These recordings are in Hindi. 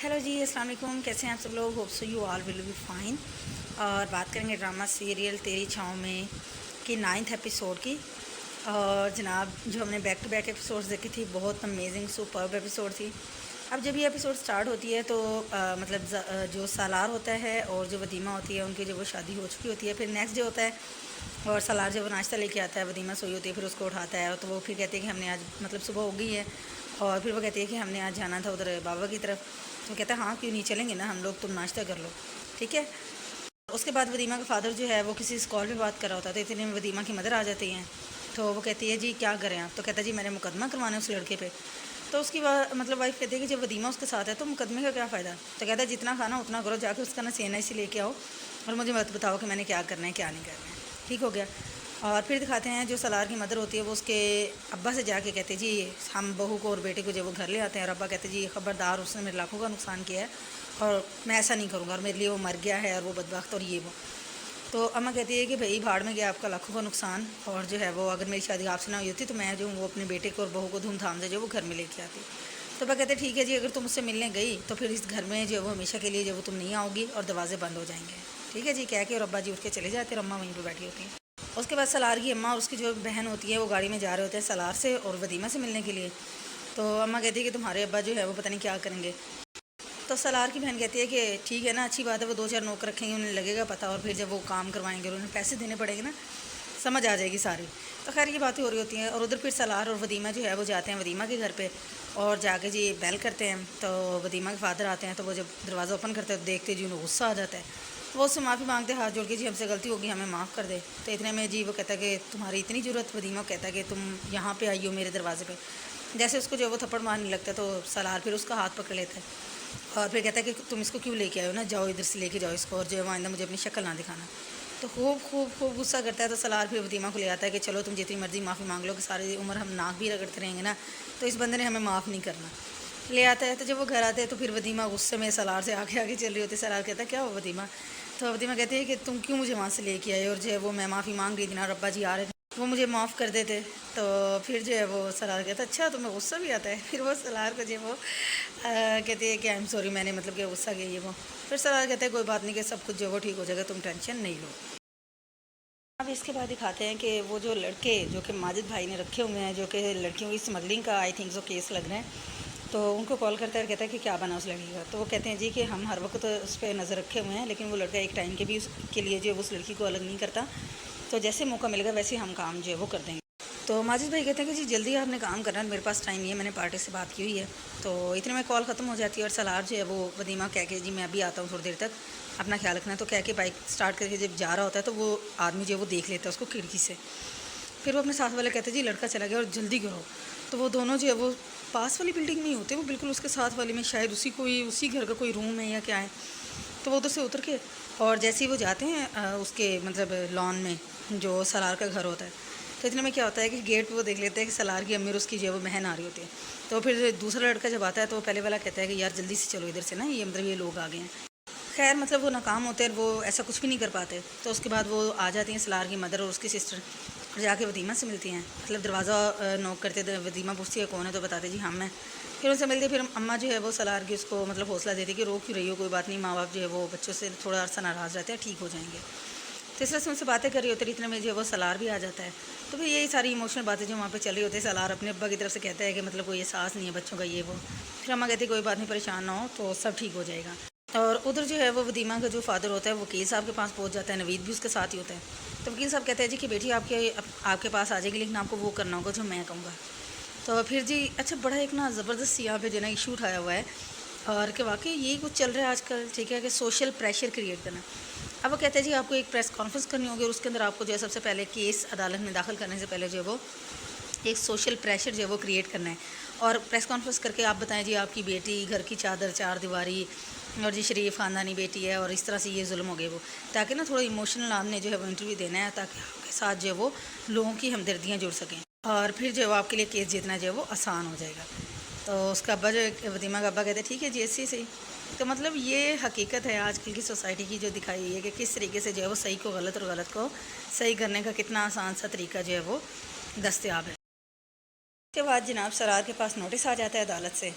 हेलो जी, अस्सलाम वालेकुम। कैसे हैं आप सब लोग? Hope so you all will be fine. और बात करेंगे ड्रामा सीरियल तेरी छाँव में की 9th एपिसोड की। और जनाब, जो हमने बैक टू बैक एपिसोड्स देखी थी, बहुत अमेजिंग सुपर्ब एपिसोड थी। अब जब ये एपिसोड स्टार्ट होती है तो जो सालार होता है और जो वदीमा होती है, उनकी जब वो शादी हो चुकी होती है, फिर नेक्स्ट डे होता है और सालार जब वो नाश्ता लेके आता है, वदीमा सोई होती है, फिर उसको उठाता है तो वो फिर कहती है कि हमने आज सुबह हो गई है। और फिर वो कहती है कि हमने आज जाना था उधर बाबा की तरफ। तो कहता है हाँ, क्यों नहीं, चलेंगे ना हम लोग, तुम नाश्ता कर लो, ठीक है। उसके बाद वदीमा का फादर जो है वो किसी कॉल पे बात कर रहा होता है, तो इतने में वदीमा की मदर आ जाती हैं। तो वो कहती है जी क्या करें आप? तो कहता है जी मैंने मुकदमा करवाना है उस लड़के पे। तो उसकी वाइफ कहती है कि जब वदीमा उसके साथ है तो मुकदमे का क्या फ़ायदा। तो कहता है जितना खाना उतना करो, जाके उसका ना CNIC लेके आओ और मुझे मत बताओ कि मैंने क्या करना है क्या नहीं करना है। ठीक हो गया। और फिर दिखाते हैं जो सलार की मदर होती है वो उसके अब्बा से जाके कहते हैं जी हम बहू को और बेटे को जब वो घर ले आते हैं, और अब्बा कहते हैं जी ख़बरदार, उसने मेरे लाखों का नुकसान किया है और मैं ऐसा नहीं करूँगा, और मेरे लिए वो मर गया है और वो बदबख्त और ये वो। तो अम्मा कहती है कि भाई भाड़ में गया आपका लाखों का नुकसान, और जो है वो अगर मेरी शादी आपसे ना हुई होती तो मैं जो वो अपने बेटे को और बहू को धूमधाम से जो वो घर में लेके आती। तो वह कहते ठीक है जी, अगर तुम उससे मिलने गई तो फिर इस घर में जो वो हमेशा के लिए जो वो तुम नहीं आओगी और दरवाजे बंद हो जाएंगे। ठीक है जी कह के और अब्बा जी उठ के चले जाते हैं और अम्मा वहीं पर बैठी होती हैं। उसके बाद सलार की अम्मा और उसकी जो बहन होती है वो गाड़ी में जा रहे होते हैं सलार से और वदीमा से मिलने के लिए। तो अम्मा कहती है कि तुम्हारे अब्बा जो है वो पता नहीं क्या करेंगे। तो सलार की बहन कहती है कि ठीक है ना, अच्छी बात है, वो 2-4 नौकर रखेंगे, उन्हें लगेगा पता, और फिर जब वो काम करवाएंगे और उन्हें पैसे देने पड़ेंगे ना, समझ आ जाएगी सारी। तो खैर ये बातें हो रही होती हैं और उधर फिर सलार और वदीमा जो है वो जाते हैं वदीमा के घर पे और जाके जी बेल करते हैं। तो वदीमा के फादर आते हैं, तो वो जब दरवाज़ा ओपन करते हैं तो देखते जी उन्हें गुस्सा आ जाता है। तो वो उससे माफ़ी मांगते हैं हाथ जोड़ के, जी हमसे गलती होगी, हमें माफ़ कर दे। तो इतने में जी वो कहता है कि तुम्हारी इतनी ज़रूरत, वदीमा कहता है कि तुम यहाँ पर आई हो मेरे दरवाजे पर। जैसे उसको जो वो थप्पड़ मारने लगता है तो सलार फिर उसका हाथ पकड़ लेता है और फिर कहता है कि तुम इसको क्यों लेके आए हो ना, जाओ इधर से लेके जाओ इसको, और जो है वो आइंदा मुझे अपनी शक्ल ना दिखाना। तो खूब खूब खूब गुस्सा करता है। तो सलार फिर वदीमा को ले आता है कि चलो तुम जितनी मर्ज़ी माफ़ी मांग लो, कि सारी उम्र हम नाक भी रगड़ते रहेंगे ना, तो इस बंदे ने हमें माफ़ नहीं करना। ले आता है। तो जब वो घर आते हैं तो फिर वदीमा गुस्से में सलार से आगे आगे चल रही होती है। सलार कहता है क्या हो वदीमा? तो वदीमा कहती है कि तुम क्यों मुझे वहाँ से लेके आए, और जो है वो मैं माफ़ी मांग रही थी ना, रब्बा जी आ रहे थे, वो मुझे माफ़ कर देते। तो फिर जो है वो सलार कहता है अच्छा तुम्हें गुस्सा भी आता है। फिर वो सलार को जो है वो कहती है कि आई एम सॉरी, मैंने कि गुस्सा किया ये वो। फिर सलार कहता है कोई बात नहीं, कि सब कुछ जो है वो ठीक हो जाएगा, तुम टेंशन नहीं लो। अब इसके बाद दिखाते हैं कि वो जो लड़के जो कि माजिद भाई ने रखे हुए हैं, जो कि लड़कियों की स्मगलिंग का आई थिंक जो केस लग रहे हैं, तो उनको कॉल करता है और कहता है कि क्या बना उस लड़की का। तो वो कहते हैं जी कि हम हर वक्त उस पर नज़र रखे हुए हैं, लेकिन वो लड़का एक टाइम के भी उसके लिए जो उस लड़की को अलग नहीं करता, तो जैसे मौका मिलेगा वैसे हम काम जो है वो कर देंगे। तो माजिद भाई कहते हैं कि जी जल्दी आपने काम करना है, मेरे पास टाइम नहीं है, मैंने पार्टी से बात की हुई है। तो इतने में कॉल ख़त्म हो जाती है और सलार जो है वो वदीमा कह के जी मैं अभी आता हूँ थोड़ी देर तक, अपना ख्याल रखना। तो कह के बाइक स्टार्ट करके जब जा रहा होता है तो वो आदमी जो है वो देख लेता है उसको खिड़की से। फिर वो अपने साथ वाले कहते हैं जी लड़का चला गया और जल्दी करो। तो वो दोनों जो है वो पास वाली बिल्डिंग में ही होते हैं, वो बिल्कुल उसके साथ वाली में, शायद उसी घर का कोई रूम है या क्या है। तो वो उधर से उतर के और जैसे ही वो जाते हैं उसके लॉन में जो सलार का घर होता है, तो इतने में क्या होता है कि गेट पे वो देख लेते हैं कि सलार की अम्मी और उसकी जो है वो बहन आ रही होती है। तो फिर दूसरा लड़का जब आता है तो वो पहले वाला कहता है कि यार जल्दी से चलो इधर से ना, ये लोग आ गए हैं। खैर वो नाकाम होते हैं, वो ऐसा कुछ भी नहीं कर पाते। तो उसके बाद वो आ जाती हैं सलार की मदर और उसकी सिस्टर, और जाके वदीमा से मिलती हैं। दरवाज़ा नॉक करते थे, वदीमा पूछती है कौन है, तो बताते जी हम हैं। फिर उनसे मिलती है। फिर अम्मा जो है वो सलार की उसको हौसला देती है कि रो क्यों रही हो, कोई बात नहीं, माँ बाप जो है वो बच्चों से थोड़ा अर्सा नाराज़ रहते हैं, ठीक हो जाएंगे। तो इस तरह से उनसे बातें कर रही होती है। इतने में जो है वो सलार भी आ जाता है। तो फिर यही सारी इमोशनल बातें जो वहाँ पे चल रही होती है, सलार अपने अब्बा की तरफ से कहता है कि कोई एहसास नहीं है बच्चों का ये वो। फिर अम्मा कहती है कोई बात नहीं, परेशान ना हो, तो सब ठीक हो जाएगा। और उधर जो है वो वदीमा का जो फादर होता है वो वकील साहब के पास पहुंच जाता है, नवीद भी उसके साथ ही होता है। तो वकील साहब कहते हैं जी कि बेटी आपके पास आ जाएगी, लेकिन आपको वो करना होगा जो मैं कहूँगा। तो फिर जी अच्छा, बड़ा एक ना ज़बरदस्त यहाँ पे जो ना इशू उठाया हुआ है, और कि वाकई यही कुछ चल रहा है आजकल, ठीक है, कि सोशल प्रेशर क्रिएट करना। अब वो कहते हैं जी आपको एक प्रेस कॉन्फ्रेंस करनी होगी और उसके अंदर आपको जो है सबसे पहले केस अदालत में दाखिल करने से पहले जो है वो एक सोशल प्रेशर जो है वो क्रिएट करना है। और प्रेस कॉन्फ्रेंस करके आप बताएं जी आपकी बेटी घर की चादर चार दीवारी और जी शरीफ ख़ानदानी बेटी है और इस तरह से ये जुल्म हो गए वो, ताकि ना थोड़ा इमोशनल आपने जो है वो इंटरव्यू देना है, ताकि आपके साथ जो है वो लोगों की हमदर्दियाँ जुड़ सकें और फिर जो है वो आपके लिए केस जीतना जो है वो आसान हो जाएगा। तो उसका अब्बा जो वदीमा का अब्बा कहते हैं ठीक है जी, ऐसी सही। तो ये हकीकत है आजकल की सोसाइटी की जो दिखाई हुई है कि किस तरीके से जो है वो सही को गलत और गलत को सही करने का कितना आसान सा तरीका जो है वो दस्तयाब है। उसके बाद जनाब सरार के पास नोटिस आ जाता है अदालत से,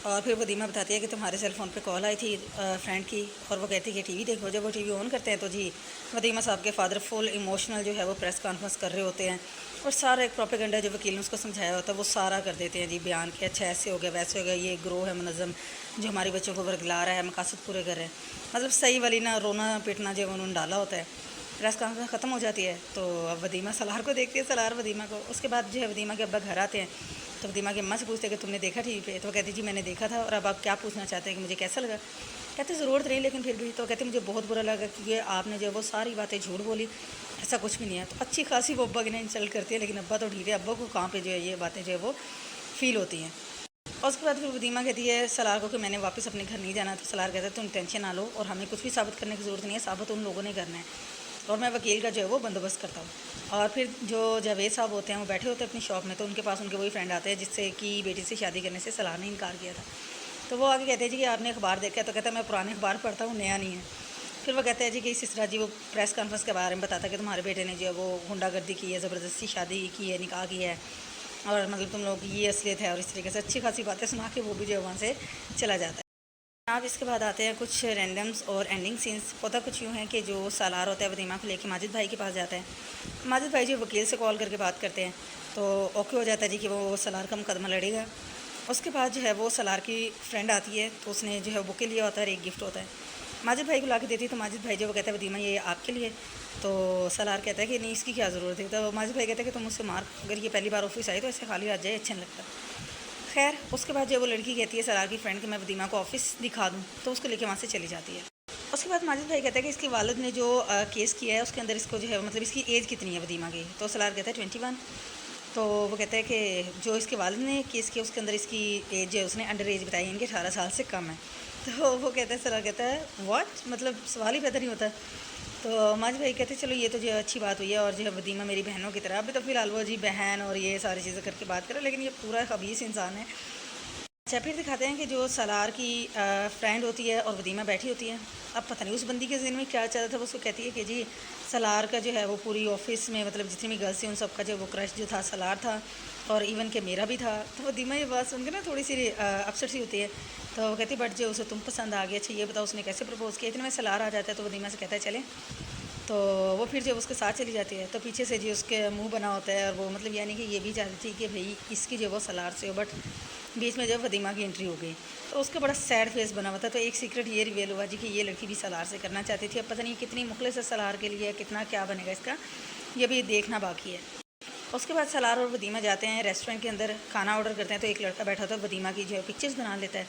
और फिर वदीमा बताती है कि तुम्हारे सेल फ़ोन पे कॉल आई थी फ्रेंड की, और वो कहती है कि टीवी देखो। जब वो टीवी ऑन करते हैं तो जी वदीमा साहब के फादर फुल इमोशनल जो है वो प्रेस कॉन्फ्रेंस कर रहे होते हैं, और सारा एक प्रोपेगेंडा जो वकील ने उसको समझाया होता है वो सारा कर देते हैं जी बयान के। अच्छा ऐसे हो गया वैसे हो गया, ये ग्रोह है मुनज़्ज़म जो हमारे बच्चों को वर्गला रहा है, मकासद पूरे कर रहे हैं। मतलब सही वाली ना रोना पीटना जो उन्होंने डाला होता है। प्रेस कॉन्फ्रेंस ख़त्म हो जाती है तो अब वदीमा सलार को देखती है, सलार वदीमा को। उसके बाद जो है वदीमा के अब्बा घर आते हैं तो वदीमा की अम्मा से पूछते हैं कि तुमने देखा टीवी पे? तो वो कहती जी मैंने देखा था, और अब आप क्या पूछना चाहते हैं कि मुझे कैसा लगा? कहते ज़रूरत नहीं लेकिन फिर भी। तो कहते मुझे बहुत बुरा लगा कि ये आपने जो है वो सारी बातें झूठ बोली, ऐसा कुछ भी नहीं है। तो अच्छी खासी वो अब्बा की ना इंसल्ट करती है, लेकिन अब्बा तो ठीक है, अब्बा को कहाँ पे जो है ये बातें जो है वो फ़ील होती हैं। और उसके बाद फिर वदीमा कहती है सलार को कि मैंने वापस अपने घर नहीं जाना। तो सलार कहता है तुम टेंशन ना लो और हमें कुछ भी साबित करने की ज़रूरत नहीं है, साबित उन लोगों ने करना है, और मैं वकील का जो है वो बंदोबस्त करता हूँ। और फिर जो जावेद साहब होते हैं वो बैठे होते हैं अपनी शॉप में, तो उनके पास उनके वही फ्रेंड आते हैं जिससे कि बेटी से शादी करने से सलार ने इनकार किया था। तो वो आगे कहते हैं जी कि आपने अखबार देखा है? तो कहता है मैं पुराने अखबार पढ़ता हूँ, नया नहीं है। फिर वो कहते हैं जी कि इस तरह जी वो प्रेस कॉन्फ्रेंस के बारे में बताता है कि तुम्हारे बेटे ने जो है वो गुंडागर्दी की है, ज़बरदस्ती शादी की है, निकाह की है, और मतलब तुम लोग की ये असलियत है, और इस तरीके से अच्छी खासी बातें सुना के वो भी जो है वहाँ से चला जाता है। आप इसके बाद आते हैं कुछ रैंडम्स और एंडिंग सीन्स। होता कुछ यूँ है कि जो सालार होता है वदीमा को लेके माजिद भाई के पास जाता है। माजिद भाई जो वकील से कॉल करके बात करते हैं तो ओके हो जाता है जी कि वो सलार का मुकदमा लड़ेगा। उसके बाद जो है वो सलार की फ्रेंड आती है तो उसने जो है बुके लिया होता है और एक गिफ्ट होता है, माजिद भाई को ला के देती है। तो माजिद भाई जो वो कहता है वदीमा ये आपके लिए। तो सलार कहता है कि नहीं इसकी क्या ज़रूरत है। तो माजिद भाई कहता है कि तुम मुझसे मार, अगर ये पहली बार ऑफिस आई तो ऐसे खाली आ जाए अच्छा नहीं लगता। खैर उसके बाद जब वो लड़की कहती है सलार की फ्रेंड कि मैं वदीमा को ऑफिस दिखा दूँ, तो उसको लेके वहाँ से चली जाती है। उसके बाद माजिद भाई कहता है कि इसके वालिद ने जो केस किया है उसके अंदर इसको जो है मतलब इसकी एज कितनी है वदीमा की। तो सलार कहता है 21। तो वो कहता है कि जो इसके वालिद ने केस किया उसके अंदर इसकी एज जो है उसने अंडर एज बताई, इनके 18 साल से कम है। तो वो कहता है सलार कहता है व्हाट, मतलब सवाल ही पैदा नहीं होता। तो माजिद भाई कहते हैं चलो ये तो जो अच्छी बात हुई है, और जो है वदीमा मेरी बहनों की तरह। अभी तो फिलहाल वो जी बहन और ये सारी चीज़ें करके बात करें, लेकिन ये पूरा खबीस इंसान है। अच्छा फिर दिखाते हैं कि जो सलार की फ्रेंड होती है और वदीमा बैठी होती है। अब पता नहीं उस बंदी के ज़हन में क्या चल रहा था, वो उसको कहती है कि जी सलार का जो है वो पूरी ऑफिस में मतलब जितनी भी गर्ल्स थी उन सब का जो वो क्रश जो था सलार था, और इवन के मेरा भी था। तो वदीमा ये बात सुन के ना थोड़ी सी अपसेट सी होती है। तो वो कहती है बट जो उसे तुम पसंद आ गया, अच्छा ये बताओ उसने कैसे प्रपोज़ किया। इतने में सलार आ जाता है तो वदीमा से कहता है चले। तो वो फिर जब उसके साथ चली जाती है तो पीछे से जी उसके मुंह बना होता है, और वो मतलब यानी कि ये भी चाहती थी कि भाई इसकी जो वो सलार से हो, बट बीच में जब वदीमा की एंट्री हो गई तो उसका बड़ा सैड फेस बना हुआ था। तो एक सीक्रेट ये रिवील हुआ जी कि ये लड़की भी सलार से करना चाहती थी। अब पता नहीं कितनी मुखलिस है सलार के लिए, कितना क्या बनेगा इसका, ये भी देखना बाकी है। उसके बाद सलार और वदीमा जाते हैं रेस्टोरेंट के अंदर, खाना ऑर्डर करते हैं। तो एक लड़का बैठा होता है वदीमा की जो है पिक्चर्स बना लेता है।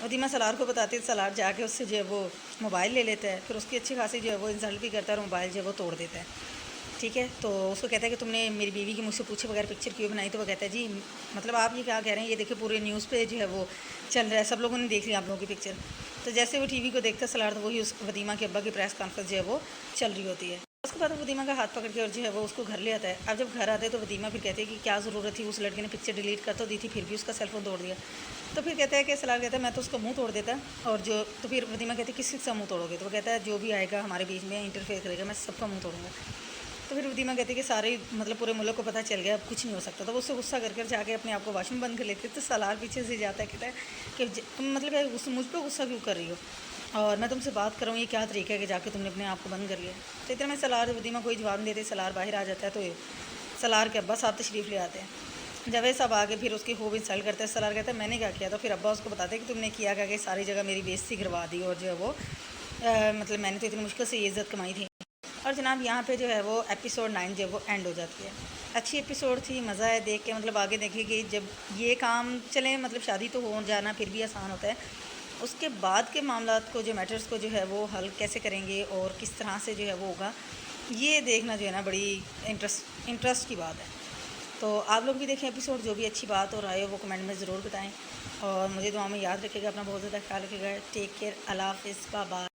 वदीमा सलार को बताती है, सलार जाके उससे जो है वो मोबाइल ले लेता है, फिर उसकी अच्छी खासी जो है वो इंसल्ट भी करता है और मोबाइल जो है वो तोड़ देता है। ठीक है, तो उसको कहता है कि तुमने मेरी बीवी की मुझसे पूछे बगैर पिक्चर क्यों बनाई। तो वो कहता है जी मतलब आप ये क्या कह रहे हैं, ये देखिए पूरे न्यूज़ पे जो है वो चल रहा है, सब लोगों ने देख लिया आप लोगों की पिक्चर। तो जैसे वो टीवी को देखता है सलार, तो वही उस वदीमा के अब्बा की प्रेस कॉन्फ्रेंस जो है वो चल रही होती है। उसके बाद वो वदीमा का हाथ पकड़ के और जो है वो उसको घर ले आता है। अब जब घर आते हैं तो वदीमा फिर कहते हैं कि क्या ज़रूरत थी, उस लड़के ने पिक्चर डिलीट कर तो दी थी फिर भी उसका सेलफोन तोड़ दिया। तो फिर कहता है कि सलार कहता है मैं तो उसका मुंह तोड़ देता। और जो तो फिर वदीमा कहती है किस का मुंह तोड़ोगे। तो वो कहता है जो भी आएगा हमारे बीच में इंटरफेयर करेगा मैं सबका मुंह तोड़ूंगा। तो फिर वदीमा कहती है कि सारे मतलब पूरे मुल्क को पता चल गया, अब कुछ नहीं हो सकता। तो वो उससे गुस्सा कर जाके अपने आप को वाशरूम बंद कर लेती है। तो सलार पीछे से जाता है, कहता है कि तुम मतलब मुझ पर गुस्सा क्यों कर रही हो, और मैं तुमसे बात कर रहा हूँ, ये क्या तरीका है कि जाके तुमने अपने आप को बंद कर लिया। तो इतने में सलार वदीमा कोई जवाब नहीं देते, सलार बाहर आ जाता है। तो सलार के अब्बा साहब तशरीफ़ ले आते हैं। जावेद साहब आगे फिर उसकी खूब इंसल्ट करते हैं। सलार कहता है मैंने क्या किया। तो फिर अब्बा उसको बताते हैं कि तुमने किया क्या कि सारी जगह मेरी बेइज्जती करवा दी, और जो है वो मतलब मैंने तो इतनी मुश्किल से ये इज़्ज़त कमाई थी। और जनाब यहाँ पे जो है वो एपिसोड 9 जो है वो एंड हो जाती है। अच्छी एपिसोड थी, मज़ा है देख के। मतलब आगे देखिए कि जब ये काम चले मतलब शादी तो हो जाना फिर भी आसान होता है, उसके बाद के मामलात को जो मैटर्स को जो है वो हल कैसे करेंगे और किस तरह से जो है वो होगा, ये देखना जो है ना बड़ी इंटरेस्ट की बात है। तो आप लोग भी देखें एपिसोड, जो भी अच्छी बात और आए हो वो कमेंट में ज़रूर बताएं, और मुझे दुआ में याद रखिएगा, अपना बहुत ज़्यादा ख्याल रखिएगा। टेक केयर, अल्लाह हाफ़िज़, बाय बाय।